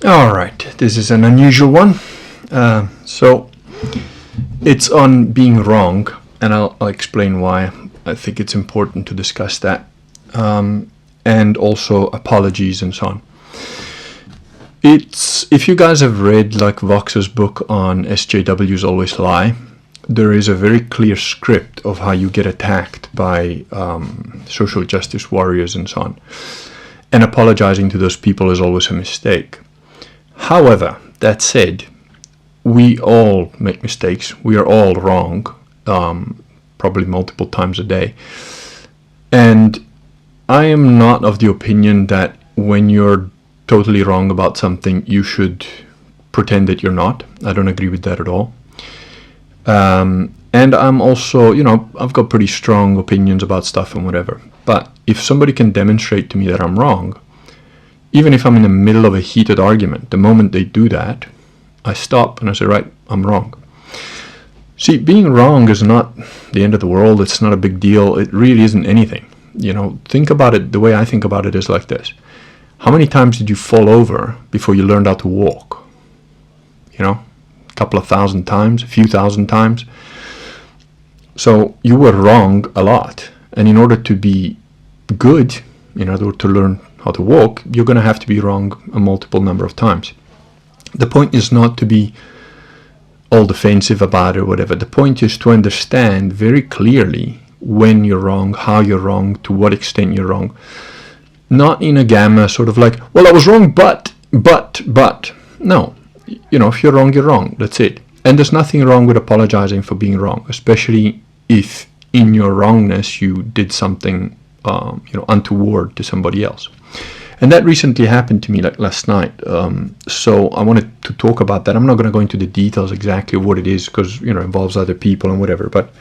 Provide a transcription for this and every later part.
All right, this is an unusual one. So it's on being wrong, and I'll explain why I think it's important to discuss that, and also apologies and so on. If you guys have read like Vox's book on SJWs Always Lie, there is a very clear script of how you get attacked by social justice warriors and so on. And apologizing to those people is always a mistake. However, that said, we all make mistakes. We are all wrong, probably multiple times a day. And I am not of the opinion that when you're totally wrong about something, you should pretend that you're not. I don't agree with that at all. And I'm also, I've got pretty strong opinions about stuff and whatever. But if somebody can demonstrate to me that I'm wrong, even if I'm in the middle of a heated argument, the moment they do that, I stop and I say, right, I'm wrong. See, being wrong is not the end of the world. It's not a big deal. It really isn't anything. Think about it. The way I think about it is like this. How many times did you fall over before you learned how to walk? A couple of thousand times, a few thousand times. So you were wrong a lot. And in order to be good, in order to learn how to walk, you're going to have to be wrong a multiple number of times. The point is not to be all defensive about it or whatever. The point is to understand very clearly when you're wrong, how you're wrong, to what extent you're wrong. Not in a gamma sort of like, well, I was wrong, but. No. If you're wrong, you're wrong. That's it. And there's nothing wrong with apologizing for being wrong, especially if in your wrongness you did something untoward to somebody else. And that recently happened to me like last night. So I wanted to talk about that. I'm not going to go into the details exactly what it is because, it involves other people and whatever. But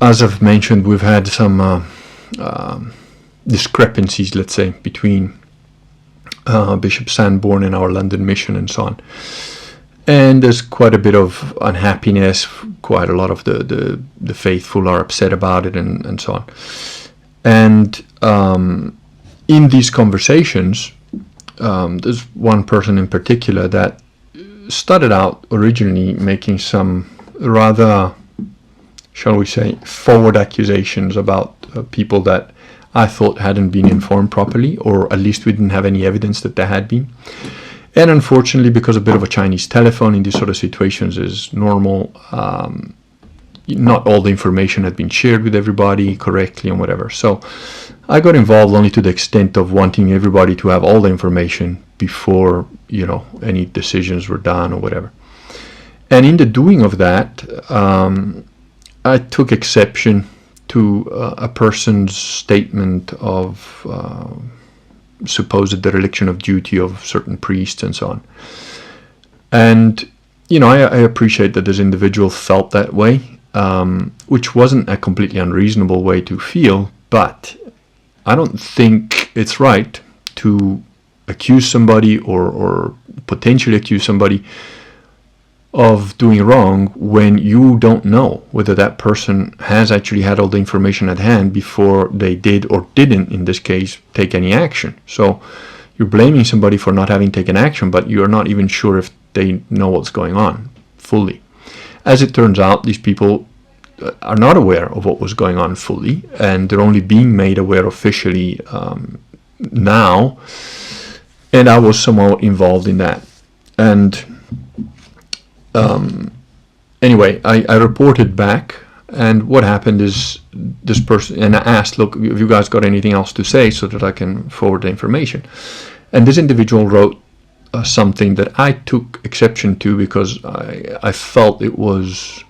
as I've mentioned, we've had some discrepancies, let's say, between Bishop Sanborn and our London mission and so on. And there's quite a bit of unhappiness. Quite a lot of the faithful are upset about it and so on. And in these conversations, there's one person in particular that started out originally making some rather, shall we say, forward accusations about people that I thought hadn't been informed properly, or at least we didn't have any evidence that they had been. And unfortunately, because a bit of a Chinese telephone in these sort of situations is normal, not all the information had been shared with everybody correctly and whatever. So I got involved only to the extent of wanting everybody to have all the information before, any decisions were done or whatever. And in the doing of that, I took exception to a person's statement of supposed dereliction of duty of certain priests and so on. And, I appreciate that this individual felt that way, which wasn't a completely unreasonable way to feel, but I don't think it's right to accuse somebody or potentially accuse somebody of doing wrong when you don't know whether that person has actually had all the information at hand before they did or didn't, in this case, take any action. So you're blaming somebody for not having taken action, but you're not even sure if they know what's going on fully. As it turns out, these people are not aware of what was going on fully, and they're only being made aware officially now, and I was somehow involved in that. And anyway, I reported back, and what happened is this person, and I asked, look, have you guys got anything else to say so that I can forward the information? And this individual wrote something that I took exception to because I felt it was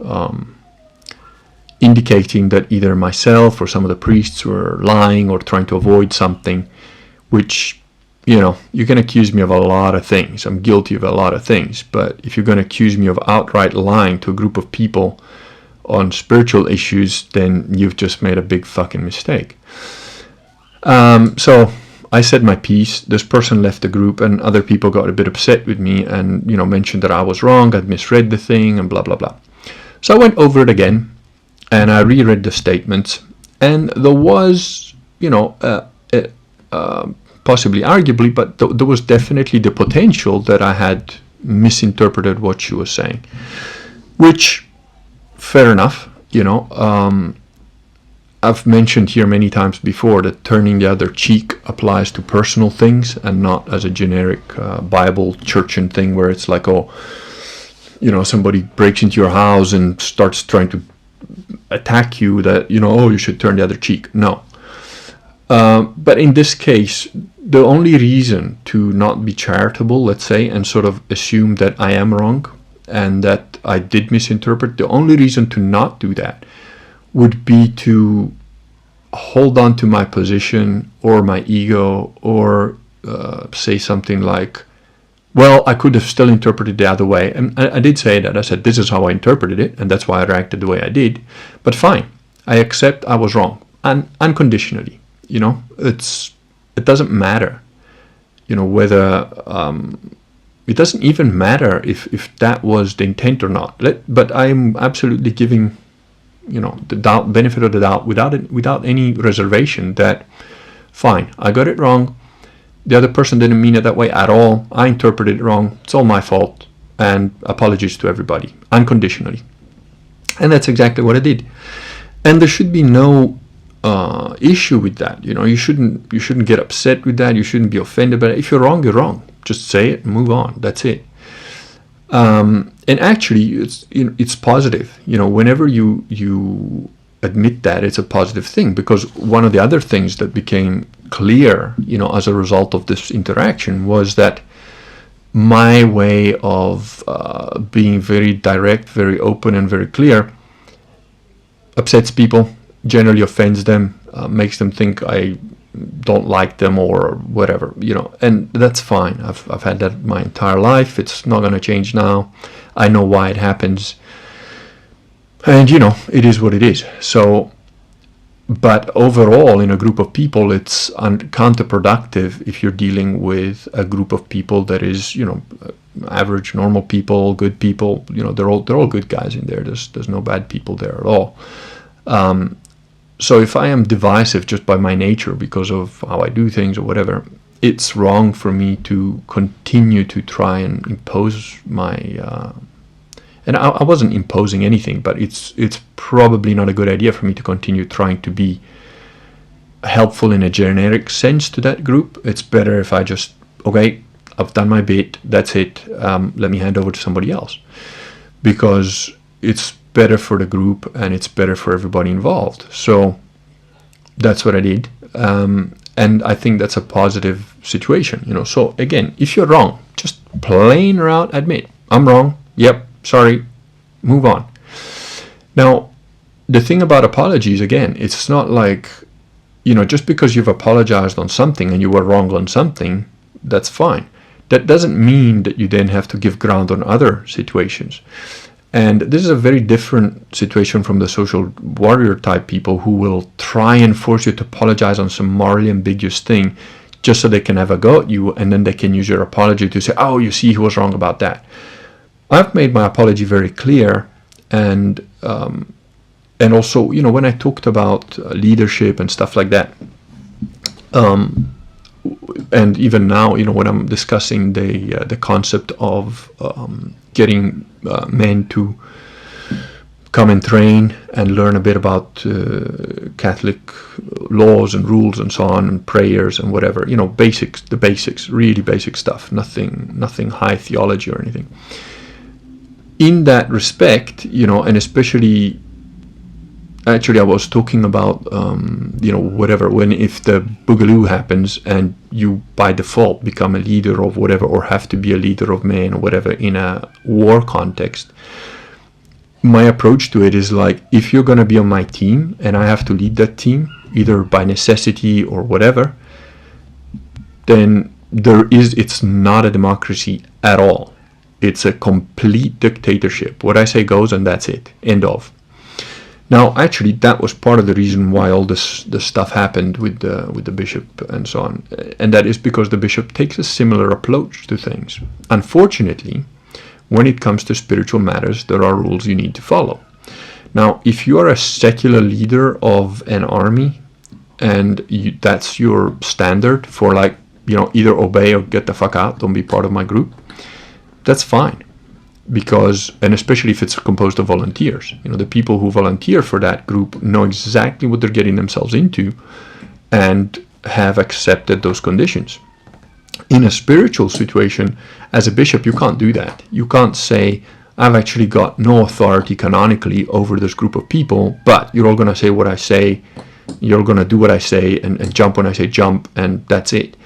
indicating that either myself or some of the priests were lying or trying to avoid something, which, you can accuse me of a lot of things. I'm guilty of a lot of things. But if you're going to accuse me of outright lying to a group of people on spiritual issues, then you've just made a big fucking mistake. So I said my piece. This person left the group, and other people got a bit upset with me and, mentioned that I was wrong, I'd misread the thing, and blah, blah, blah. So I went over it again, and I reread the statements, and there was, possibly, arguably, but there was definitely the potential that I had misinterpreted what she was saying, which, fair enough, I've mentioned here many times before that turning the other cheek applies to personal things and not as a generic Bible churchian thing where it's like, somebody breaks into your house and starts trying to attack you, that, you should turn the other cheek. No. But in this case, the only reason to not be charitable, let's say, and sort of assume that I am wrong and that I did misinterpret, the only reason to not do that would be to hold on to my position or my ego, or say something like, well, I could have still interpreted the other way. And I did say that. I said, this is how I interpreted it, and that's why I reacted the way I did. But fine, I accept I was wrong, and unconditionally. It doesn't matter, whether it doesn't even matter if that was the intent or not. But I'm absolutely giving, the benefit of the doubt without any reservation that, fine, I got it wrong. The other person didn't mean it that way at all. I interpreted it wrong. It's all my fault. And apologies to everybody, unconditionally. And that's exactly what I did. And there should be no issue with that. You shouldn't get upset with that. You shouldn't be offended by it. If you're wrong, you're wrong. Just say it and move on. That's it. And actually, it's positive. Whenever you admit that, it's a positive thing, because one of the other things that became clear, as a result of this interaction, was that my way of being very direct, very open, and very clear upsets people, generally offends them, makes them think I don't like them or whatever, and that's fine. I've had that my entire life. It's not going to change now. I know why it happens, and it is what it is. So, but overall, in a group of people, it's counterproductive if you're dealing with a group of people that is, average, normal people, good people. They're all good guys in there. There's no bad people there at all. So if I am divisive just by my nature because of how I do things or whatever, it's wrong for me to continue to try and impose my... and I wasn't imposing anything, but it's probably not a good idea for me to continue trying to be helpful in a generic sense to that group. It's better if I just, okay, I've done my bit, that's it, let me hand over to somebody else. Because it's better for the group and it's better for everybody involved. So that's what I did. And I think that's a positive situation, So again, if you're wrong, just plain out admit, I'm wrong. Yep, sorry, move on. Now, the thing about apologies, again, it's not like, just because you've apologized on something and you were wrong on something, that's fine. That doesn't mean that you then have to give ground on other situations. And this is a very different situation from the social warrior type people who will try and force you to apologize on some morally ambiguous thing just so they can have a go at you, and then they can use your apology to say, oh, you see, he was wrong about that. I've made my apology very clear, and also, when I talked about leadership and stuff like that, and even now, when I'm discussing the concept of getting men to come and train and learn a bit about Catholic laws and rules and so on, and prayers and whatever, the basics, really basic stuff, nothing high theology or anything. In that respect, and especially, actually I was talking about, whatever, if the boogaloo happens and you by default become a leader of whatever, or have to be a leader of men or whatever in a war context, my approach to it is like, if you're going to be on my team and I have to lead that team, either by necessity or whatever, then it's not a democracy at all. It's a complete dictatorship. What I say goes, and that's it. End of. Now, actually, that was part of the reason why all this stuff happened with the bishop and so on, and that is because the bishop takes a similar approach to things. Unfortunately, when it comes to spiritual matters, there are rules you need to follow. Now, if you are a secular leader of an army, and that's your standard for, like, either obey or get the fuck out, don't be part of my group, that's fine. Because, and especially if it's composed of volunteers, the people who volunteer for that group know exactly what they're getting themselves into and have accepted those conditions. In a spiritual situation, as a bishop, you can't do that. You can't say, I've actually got no authority canonically over this group of people, but you're all going to say what I say, you're going to do what I say, and jump when I say jump, and that's it.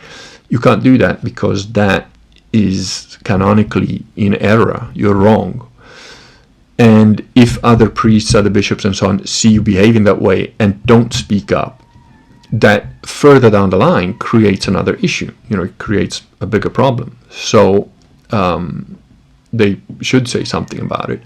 You can't do that, because that is canonically in error. You're wrong. And if other priests, other bishops and so on see you behaving that way and don't speak up, that further down the line creates another issue. It creates a bigger problem. So they should say something about it.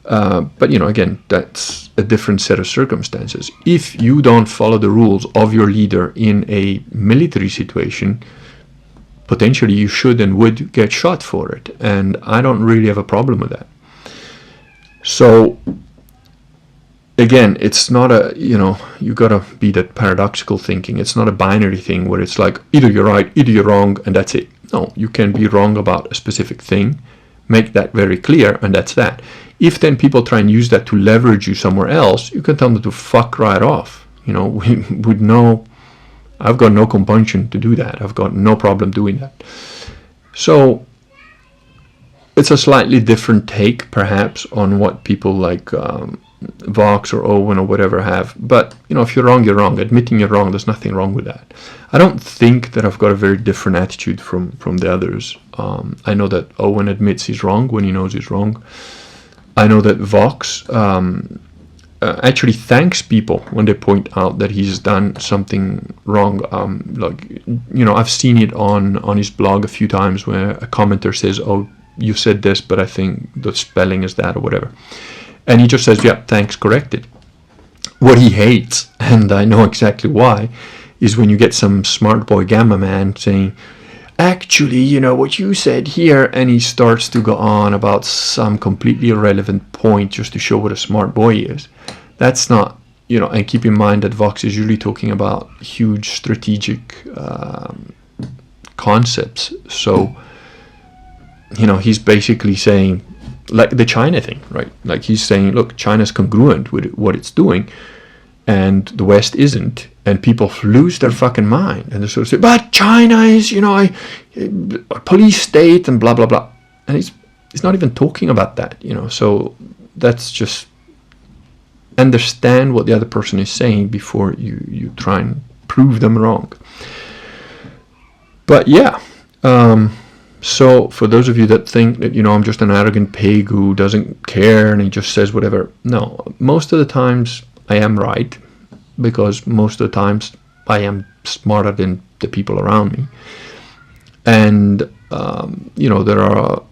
But again, that's a different set of circumstances. If you don't follow the rules of your leader in a military situation, potentially you should and would get shot for it. And I don't really have a problem with that. So again, it's not a, you gotta be that paradoxical thinking. It's not a binary thing where it's like, either you're right, either you're wrong, and that's it. No, you can be wrong about a specific thing, make that very clear, and that's that. If then people try and use that to leverage you somewhere else, you can tell them to fuck right off. With no, I've got no compunction to do that. I've got no problem doing that. So it's a slightly different take, perhaps, on what people like Vox or Owen or whatever have. But, if you're wrong, you're wrong. Admitting you're wrong, there's nothing wrong with that. I don't think that I've got a very different attitude from the others. I know that Owen admits he's wrong when he knows he's wrong. I know that Vox actually thanks people when they point out that he's done something wrong. I've seen it on his blog a few times where a commenter says, oh, you said this, but I think the spelling is that or whatever. And he just says, yeah, thanks, corrected. What he hates, and I know exactly why, is when you get some smart boy gamma man saying, actually, what you said here, and he starts to go on about some completely irrelevant point just to show what a smart boy is. That's not, and keep in mind that Vox is usually talking about huge strategic concepts. So, he's basically saying, like the China thing, right? Like he's saying, look, China's congruent with what it's doing, and the West isn't. And people lose their fucking mind, and they sort of say, but China is, a police state and blah, blah, blah. And he's not even talking about that, So that's just understand what the other person is saying before you try and prove them wrong. But yeah, so for those of you that think that, I'm just an arrogant pig who doesn't care and he just says whatever. No, most of the times I am right, because most of the times I am smarter than the people around me. And, there are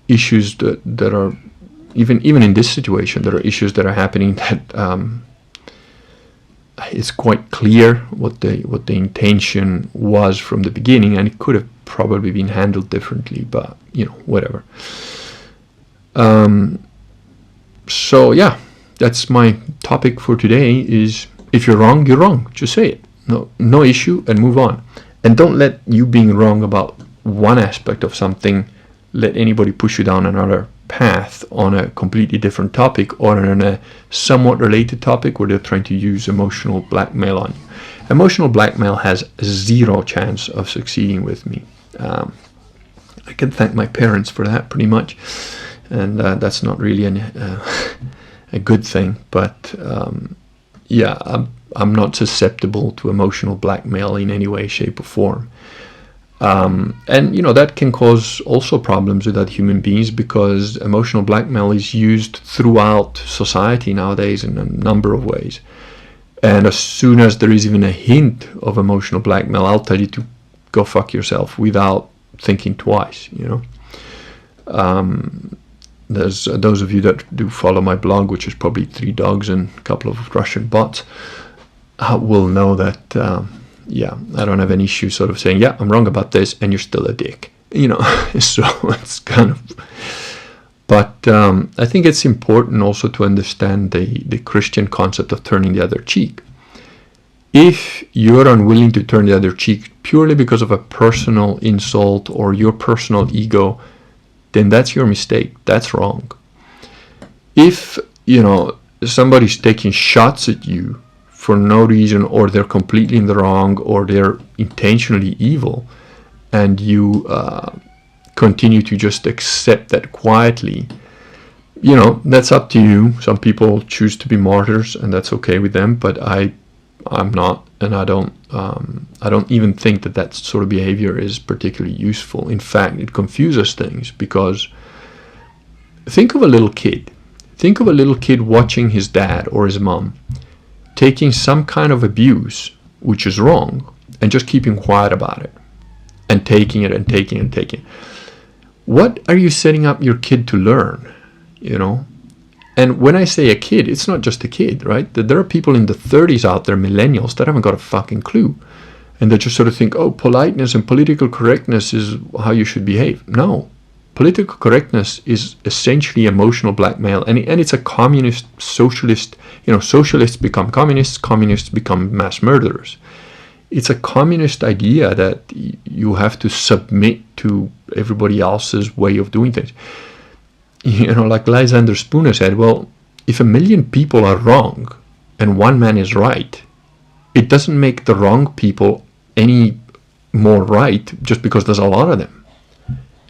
issues that are, even in this situation, there are issues that are happening that it's quite clear what the intention was from the beginning, and it could have probably been handled differently, but, whatever. So, yeah, that's my topic for today is, if you're wrong, you're wrong. Just say it. No issue, and move on. And don't let you being wrong about one aspect of something let anybody push you down another path on a completely different topic, or on a somewhat related topic where they're trying to use emotional blackmail on you. Emotional blackmail has zero chance of succeeding with me. I can thank my parents for that pretty much, and that's not really a good thing, but yeah, I'm not susceptible to emotional blackmail in any way, shape or form. And that can cause also problems with other human beings, because emotional blackmail is used throughout society nowadays in a number of ways. And as soon as there is even a hint of emotional blackmail, I'll tell you to go fuck yourself without thinking twice, There's those of you that do follow my blog, which is probably 3 dogs and a couple of Russian bots, will know that, I don't have any issue sort of saying, yeah, I'm wrong about this, and you're still a dick, So it's kind of... But I think it's important also to understand the Christian concept of turning the other cheek. If you're unwilling to turn the other cheek purely because of a personal insult or your personal ego, then that's your mistake. That's wrong. If, somebody's taking shots at you for no reason, or they're completely in the wrong, or they're intentionally evil, and you continue to just accept that quietly, that's up to you. Some people choose to be martyrs, and that's okay with them, but I'm not, and I don't even think that sort of behavior is particularly useful. In fact, it confuses things, because think of a little kid. Think of a little kid watching his dad or his mom taking some kind of abuse, which is wrong, and just keeping quiet about it, and taking it and taking it and taking it. What are you setting up your kid to learn? And when I say a kid, it's not just a kid, right? There are people in the 30s out there, millennials, that haven't got a fucking clue. And they just sort of think, oh, politeness and political correctness is how you should behave. No. Political correctness is essentially emotional blackmail. And it's a communist, socialist, socialists become communists, communists become mass murderers. It's a communist idea that you have to submit to everybody else's way of doing things. Like Lysander Spooner said, well, if 1 million people are wrong and one man is right, it doesn't make the wrong people any more right just because there's a lot of them.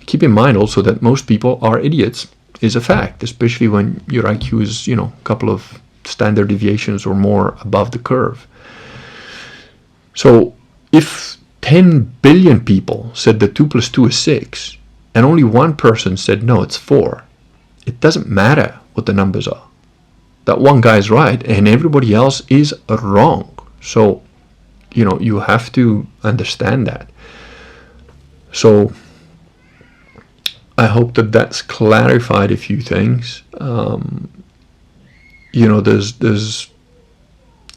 Keep in mind also that most people are idiots is a fact, especially when your IQ is, a couple of standard deviations or more above the curve. So if 10 billion people said that 2 + 2 is 6, and only one person said, no, it's 4, it doesn't matter what the numbers are. That one guy is right and everybody else is wrong. So, you have to understand that. So I hope that's clarified a few things.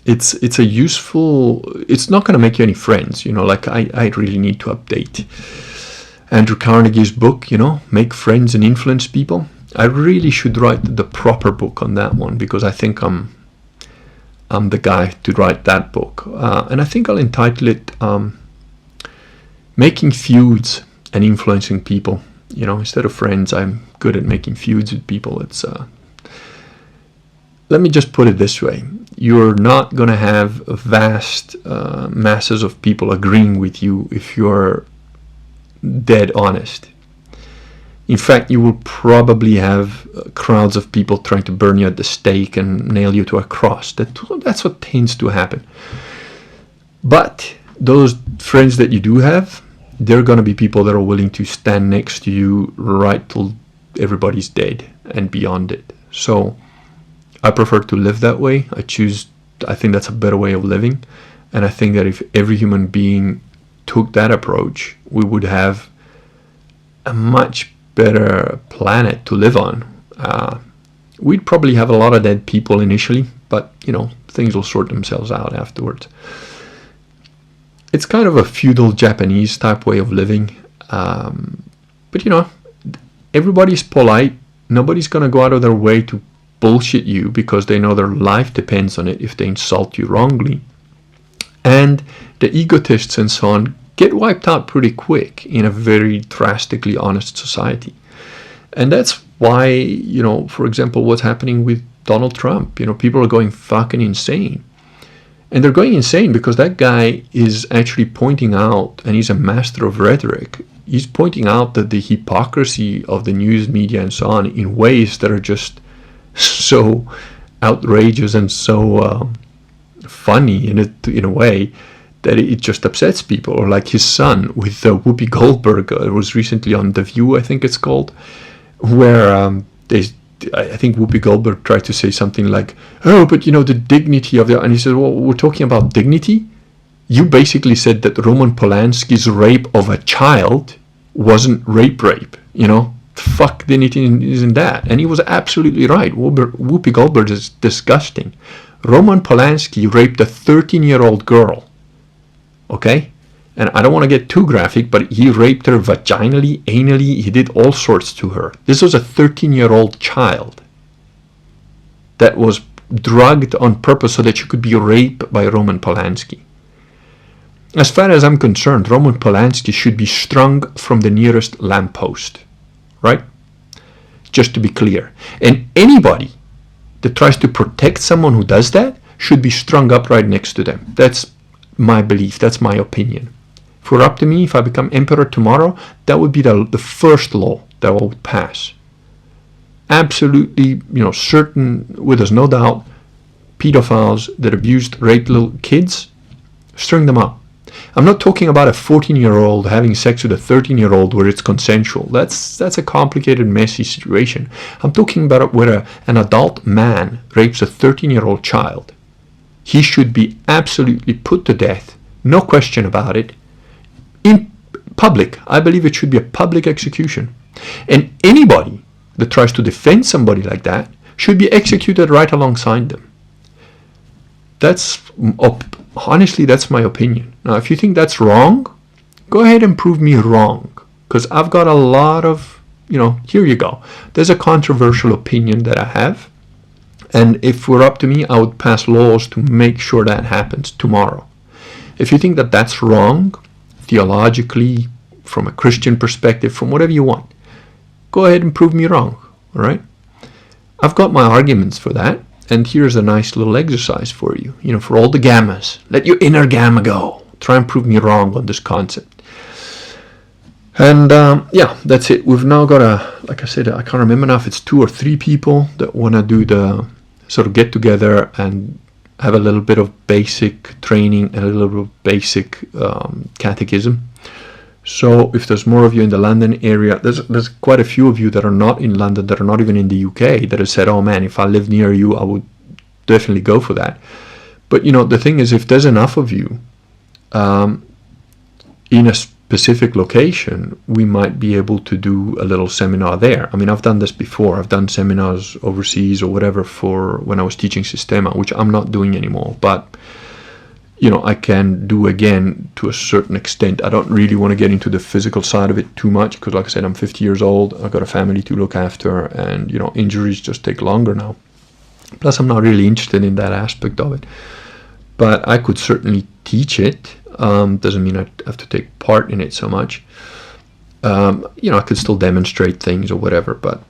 It's a useful, it's not going to make you any friends, like I really need to update Andrew Carnegie's book, Make Friends and Influence People. I really should write the proper book on that one, because I think I'm the guy to write that book. And I think I'll entitle it Making Feuds and Influencing People. Instead of friends, I'm good at making feuds with people. Let me just put it this way. You're not going to have vast masses of people agreeing with you if you're dead honest. In fact, you will probably have crowds of people trying to burn you at the stake and nail you to a cross. That's what tends to happen. But those friends that you do have, they're going to be people that are willing to stand next to you right till everybody's dead and beyond it. So I prefer to live that way. I think that's a better way of living. And I think that if every human being took that approach, we would have a much better planet to live on. We'd probably have a lot of dead people initially, but things will sort themselves out afterwards. It's kind of a feudal Japanese type way of living, but everybody's polite. Nobody's gonna go out of their way to bullshit you because they know their life depends on it if they insult you wrongly. And the egotists and so on get wiped out pretty quick in a very drastically honest society. And that's why, for example, what's happening with Donald Trump, people are going fucking insane. And they're going insane because that guy is actually pointing out, and he's a master of rhetoric, he's pointing out that the hypocrisy of the news media and so on in ways that are just so outrageous and so funny in a way that it just upsets people. Or like his son with Whoopi Goldberg, it was recently on The View, I think it's called, where I think Whoopi Goldberg tried to say something like, oh, but the dignity of the... And he said, well, we're talking about dignity? You basically said that Roman Polanski's rape of a child wasn't rape. Fuck dignity isn't that. And he was absolutely right. Whoopi Goldberg is disgusting. Roman Polanski raped a 13-year-old girl. Okay? And I don't want to get too graphic, but he raped her vaginally, anally, he did all sorts to her. This was a 13-year-old child that was drugged on purpose so that she could be raped by Roman Polanski. As far as I'm concerned, Roman Polanski should be strung from the nearest lamppost, right? Just to be clear. And anybody that tries to protect someone who does that should be strung up right next to them. That's my belief. That's my opinion. If it were up to me, if I become emperor tomorrow, that would be the first law that I would pass. Absolutely, certain, with no doubt, pedophiles that abused, raped little kids, string them up. I'm not talking about a 14-year-old having sex with a 13-year-old where it's consensual. That's a complicated, messy situation. I'm talking about where an adult man rapes a 13-year-old child. He should be absolutely put to death, no question about it, in public. I believe it should be a public execution. And anybody that tries to defend somebody like that should be executed right alongside them. Honestly, that's my opinion. Now, if you think that's wrong, go ahead and prove me wrong. Because I've got a lot of, here you go. There's a controversial opinion that I have. And if it were up to me, I would pass laws to make sure that happens tomorrow. If you think that that's wrong, theologically, from a Christian perspective, from whatever you want, go ahead and prove me wrong, all right? I've got my arguments for that, and here's a nice little exercise for you, for all the gammas. Let your inner gamma go. Try and prove me wrong on this concept. And yeah, that's it. We've now got like I said, I can't remember now if it's 2 or 3 people that want to do the sort of get together and have a little bit of basic training and a little bit of basic catechism. So if there's more of you in the London area, there's quite a few of you that are not in London, that are not even in the UK, that have said, oh man, if I live near you, I would definitely go for that. But the thing is, if there's enough of you in a specific location, we might be able to do a little seminar there. I mean, I've done this before. I've done seminars overseas or whatever for when I was teaching Systema, which I'm not doing anymore. But I can do again to a certain extent. I don't really want to get into the physical side of it too much because, like I said, I'm 50 years old. I've got a family to look after, and injuries just take longer now. Plus, I'm not really interested in that aspect of it. But I could certainly teach it. Doesn't mean I have to take part in it so much. I could still demonstrate things or whatever, but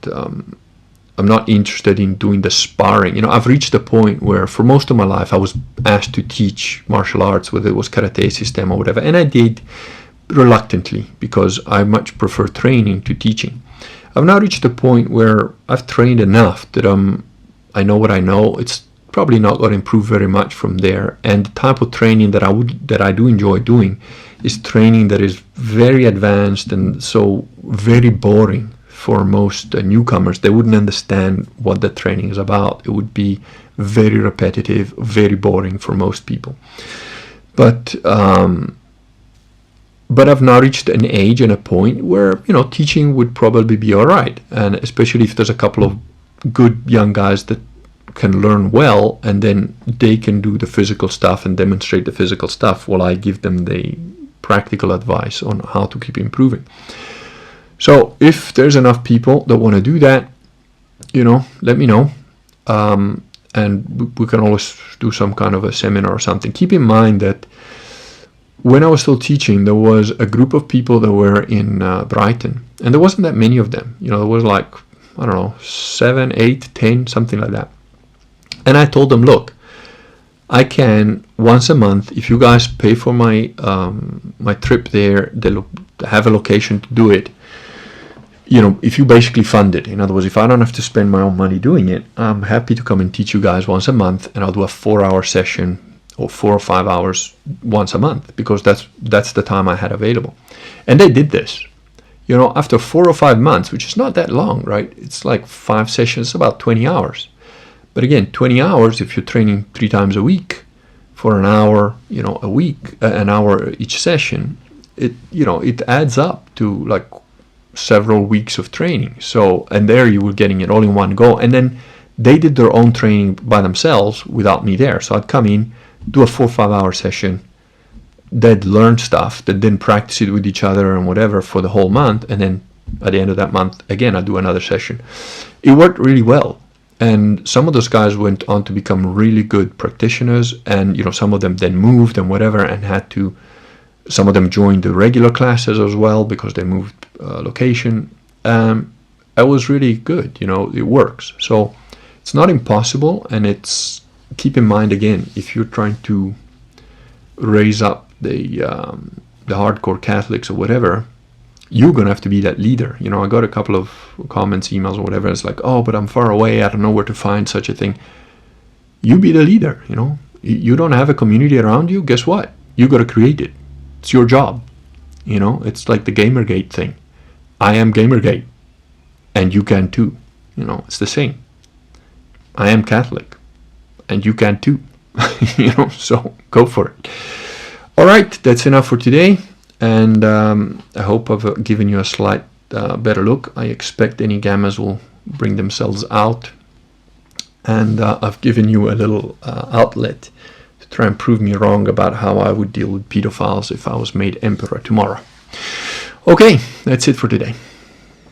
I'm not interested in doing the sparring. I've reached a point where for most of my life I was asked to teach martial arts, whether it was karate, system or whatever, and I did reluctantly because I much prefer training to teaching. I've now reached a point where I've trained enough that I know what I know. It's probably not going to improve very much from there, and the type of training that I do enjoy doing is training that is very advanced and so very boring for most newcomers. They wouldn't understand what the training is about. It would be very repetitive, very boring for most people. But I've now reached an age and a point where teaching would probably be all right, and especially if there's a couple of good young guys that can learn well, and then they can do the physical stuff and demonstrate the physical stuff while I give them the practical advice on how to keep improving. So if there's enough people that want to do that, let me know, and we can always do some kind of a seminar or something. Keep in mind that when I was still teaching, there was a group of people that were in Brighton, and there wasn't that many of them. There was like, I don't know, 7, 8, 10, something like that. And I told them, look, I can once a month, if you guys pay for my my trip there, they'll have a location to do it. If you basically fund it. In other words, if I don't have to spend my own money doing it, I'm happy to come and teach you guys once a month, and I'll do a 4-hour session or 4 or 5 hours once a month, because that's the time I had available. And they did this. After 4 or 5 months, which is not that long, right? It's like 5 sessions, about 20 hours. But again, 20 hours, if you're training 3 times a week for an hour, a week, an hour each session, it adds up to like several weeks of training. So, and there you were getting it all in one go. And then they did their own training by themselves without me there. So I'd come in, do a 4 or 5 hour session. They'd learn stuff, they'd then practice it with each other and whatever for the whole month. And then at the end of that month, again, I'd do another session. It worked really well. And some of those guys went on to become really good practitioners, and some of them then moved and whatever, and had to. Some of them joined the regular classes as well because they moved location. It was really good. It works. So it's not impossible, and it's, keep in mind again, if you're trying to raise up the hardcore Catholics or whatever, you're going to have to be that leader. I got a couple of comments, emails or whatever. It's like, oh, but I'm far away. I don't know where to find such a thing. You be the leader, You don't have a community around you. Guess what? You got to create it. It's your job. It's like the Gamergate thing. I am Gamergate. And you can too. It's the same. I am Catholic. And you can too. So go for it. All right. That's enough for today. And I hope I've given you a slight better look. I expect any gammas will bring themselves out. And I've given you a little outlet to try and prove me wrong about how I would deal with pedophiles if I was made emperor tomorrow. Okay, that's it for today.